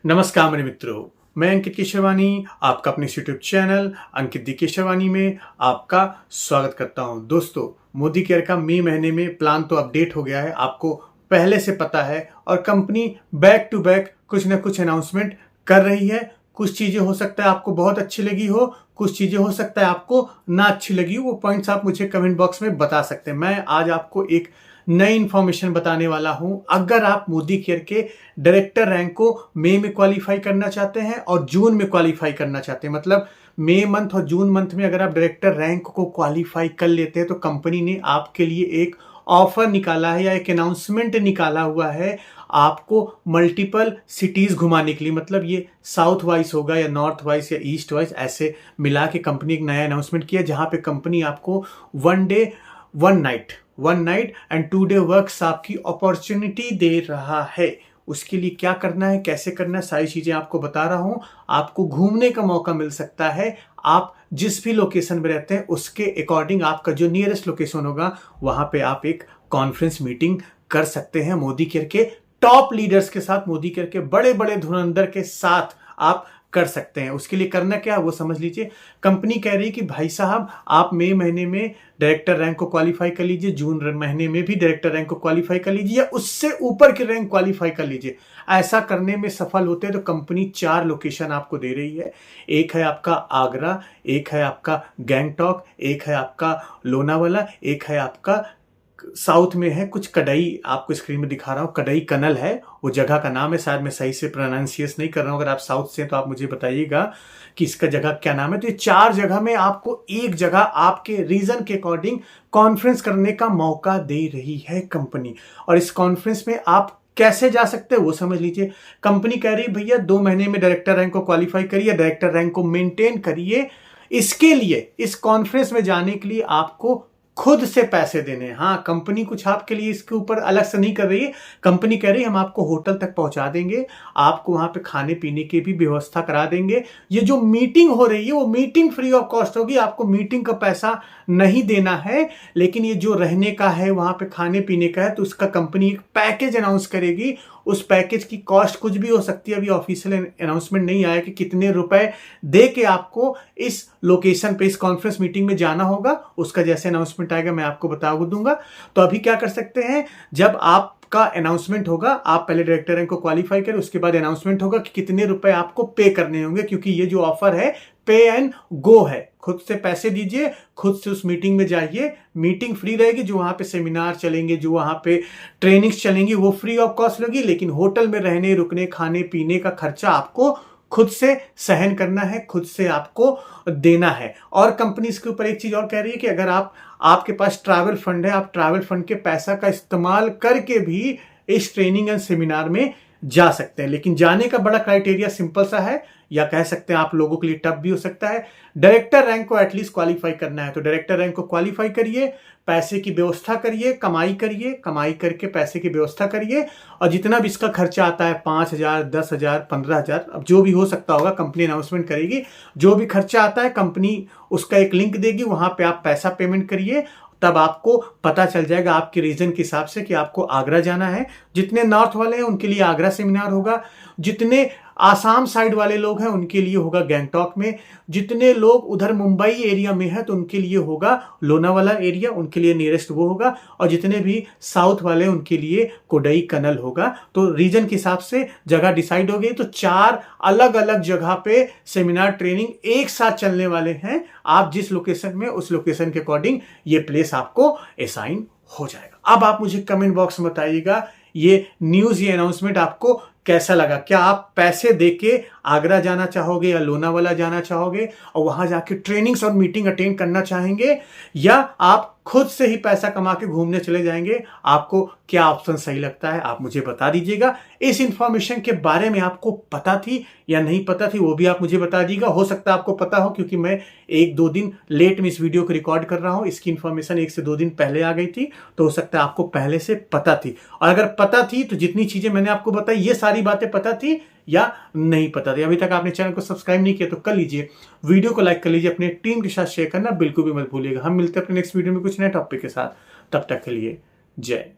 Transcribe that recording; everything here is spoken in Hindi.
नमस्कार मेरे मित्रों, मैं अंकित केशवानी आपका अपने यूट्यूब चैनल अंकित दी केशवानी में आपका स्वागत करता हूं। दोस्तों, मोदी केयर का मई महीने में प्लान तो अपडेट हो गया है, आपको पहले से पता है और कंपनी बैक टू बैक कुछ ना कुछ अनाउंसमेंट कर रही है। कुछ चीजें हो सकता है आपको बहुत अच्छी लगी हो, कुछ चीजें हो सकता है आपको ना अच्छी लगी हो। वो पॉइंट्स आप मुझे कमेंट बॉक्स में बता सकते हैं। मैं आज आपको एक नई इंफॉर्मेशन बताने वाला हूं। अगर आप मोदी केयर के डायरेक्टर रैंक को मई में क्वालिफाई करना चाहते हैं और जून में क्वालिफाई करना चाहते हैं, मतलब मई मंथ और जून मंथ में अगर आप डायरेक्टर रैंक को क्वालिफाई कर लेते हैं तो कंपनी ने आपके लिए एक ऑफर निकाला है या एक अनाउंसमेंट निकाला हुआ है आपको मल्टीपल सिटीज घुमाने के लिए। मतलब ये साउथ वाइज होगा या नॉर्थ वाइज या ईस्ट वाइज, ऐसे मिला के कंपनी एक नया अनाउंसमेंट किया जहां पे कंपनी आपको 1 day 1 night and 2 day workshop की अपॉर्चुनिटी दे रहा है। उसके लिए क्या करना है, कैसे करना है, सारी चीजें आपको बता रहा हूं। आपको घूमने का मौका मिल सकता है। आप जिस भी लोकेशन में रहते हैं उसके अकॉर्डिंग आपका जो नियरेस्ट लोकेशन होगा वहां पे आप एक कॉन्फ्रेंस मीटिंग कर सकते हैं मोदी केयर के टॉप लीडर्स के साथ, मोदी केयर के बड़े बड़े धुरंधर के साथ आप कर सकते हैं। उसके लिए करना क्या है वो समझ लीजिए। कंपनी कह रही है कि भाई साहब, आप मई महीने में डायरेक्टर रैंक को क्वालिफाई कर लीजिए, जून महीने में भी डायरेक्टर रैंक को क्वालिफाई कर लीजिए या उससे ऊपर की रैंक क्वालिफाई कर लीजिए। ऐसा करने में सफल होते हैं तो कंपनी 4 लोकेशन आपको दे रही है। एक है आपका आगरा, एक है आपका गैंगटॉक, एक है आपका लोनावाला, एक है आपका साउथ में है कुछ कड़ई, आपको स्क्रीन में दिखा रहा हूं, कड़ई कनल है वो जगह का नाम है। शायद मैं सही से प्रोनाउंसिएशन नहीं कर रहा हूं। अगर आप साउथ से हैं तो आप मुझे बताइएगा कि इसका जगह क्या नाम है। तो ये 4 जगह में आपको एक जगह आपके रीजन के अकॉर्डिंग कॉन्फ्रेंस करने का मौका दे रही है कंपनी। और इस कॉन्फ्रेंस में आप कैसे जा सकते हैं वो समझ लीजिए। कंपनी कह रही है भैया 2 महीने में डायरेक्टर रैंक को क्वालिफाई करिए, डायरेक्टर रैंक को मेंटेन करिए। इसके लिए, इस कॉन्फ्रेंस में जाने के लिए आपको खुद से पैसे देने हैं। हाँ, कंपनी कुछ आपके लिए इसके ऊपर अलग से नहीं कर रही है। कंपनी कह रही है हम आपको होटल तक पहुंचा देंगे, आपको वहां पे खाने पीने की भी व्यवस्था करा देंगे। ये जो मीटिंग हो रही है वो मीटिंग फ्री ऑफ कॉस्ट होगी, आपको मीटिंग का पैसा नहीं देना है। लेकिन ये जो रहने का है, वहां पे खाने पीने का है, तो उसका कंपनी एक पैकेज अनाउंस करेगी। उस पैकेज की कॉस्ट कुछ भी हो सकती है, अभी ऑफिशियल अनाउंसमेंट नहीं आया कि कितने रुपए दे के आपको इस लोकेशन पे, इस कॉन्फ्रेंस मीटिंग में जाना होगा। उसका जैसे अनाउंसमेंट आएगा मैं आपको बता दूंगा। तो अभी क्या कर सकते हैं, जब आपका अनाउंसमेंट होगा, आप पहले डायरेक्टर रैंक को क्वालिफाई करें, उसके बाद अनाउंसमेंट होगा कि कितने रुपए आपको पे करने होंगे। क्योंकि ये जो ऑफर है पे एंड गो है, खुद से पैसे दीजिए, खुद से उस मीटिंग में जाइए। मीटिंग फ्री रहेगी, जो वहां पे सेमिनार चलेंगे, जो वहां पे ट्रेनिंग्स चलेंगी वो फ्री ऑफ कॉस्ट लगेगी। लेकिन होटल में रहने, रुकने, खाने पीने का खर्चा आपको खुद से सहन करना है, खुद से आपको देना है। और कंपनी इसके ऊपर एक चीज और कह रही है कि अगर आपके पास ट्रैवल फंड है, आप ट्रैवल फंड के पैसा का इस्तेमाल करके भी इस ट्रेनिंग एंड सेमिनार में जा सकते हैं। लेकिन जाने का बड़ा क्राइटेरिया सिंपल सा है, या कह सकते हैं आप लोगों के लिए टफ भी हो सकता है। डायरेक्टर रैंक को एटलीस्ट क्वालिफाई करना है, तो डायरेक्टर रैंक को क्वालिफाई करिए, पैसे की व्यवस्था करिए, कमाई करिए, कमाई करके पैसे की व्यवस्था करिए। और जितना भी इसका खर्चा आता है, 5,000, 10,000, 15,000, अब जो भी हो सकता होगा, कंपनी अनाउंसमेंट करेगी। जो भी खर्चा आता है कंपनी उसका एक लिंक देगी, वहां पे आप पैसा पेमेंट करिए। तब आपको पता चल जाएगा आपके रीजन के हिसाब से कि आपको आगरा जाना है। जितने नॉर्थ वाले हैं उनके लिए आगरा सेमिनार होगा, जितने आसाम साइड वाले लोग हैं उनके लिए होगा गैंगटॉक में, जितने लोग उधर मुंबई एरिया में हैं तो उनके लिए होगा लोनावाला एरिया, उनके लिए नियरेस्ट वो होगा। और जितने भी साउथ वाले उनके लिए कोडई कनल होगा। तो रीजन के हिसाब से जगह डिसाइड हो गई। तो 4 अलग अलग जगह पे सेमिनार ट्रेनिंग एक साथ चलने वाले हैं। आप जिस लोकेशन में, उस लोकेशन के अकॉर्डिंग ये प्लेस आपको असाइन हो जाएगा। अब आप मुझे कमेंट बॉक्स में बताइएगा ये न्यूज, ये अनाउंसमेंट आपको कैसा लगा। क्या आप पैसे देके आगरा जाना चाहोगे या लोनावाला जाना चाहोगे और वहां जाके ट्रेनिंग्स और मीटिंग अटेंड करना चाहेंगे, या आप खुद से ही पैसा कमा के घूमने चले जाएंगे? आपको क्या ऑप्शन सही लगता है आप मुझे बता दीजिएगा। इस इंफॉर्मेशन के बारे में आपको पता थी या नहीं पता थी वो भी आप मुझे बता दीजिएगा। हो सकता है आपको पता हो, क्योंकि मैं 1-2 दिन लेट में इस वीडियो को रिकॉर्ड कर रहा हूं। इसकी इंफॉर्मेशन 1 से 2 दिन पहले आ गई थी, तो हो सकता है आपको पहले से पता थी। और अगर पता थी तो जितनी चीजें मैंने आपको बताई, ये सारी बातें पता थी या नहीं पता थी? अभी तक आपने चैनल को सब्सक्राइब नहीं किया तो कर लीजिए, वीडियो को लाइक कर लीजिए, अपने टीम के साथ शेयर करना बिल्कुल भी मत भूलिएगा। हम मिलते हैं अपने नेक्स्ट वीडियो में कुछ नए टॉपिक के साथ। तब तक के लिए जय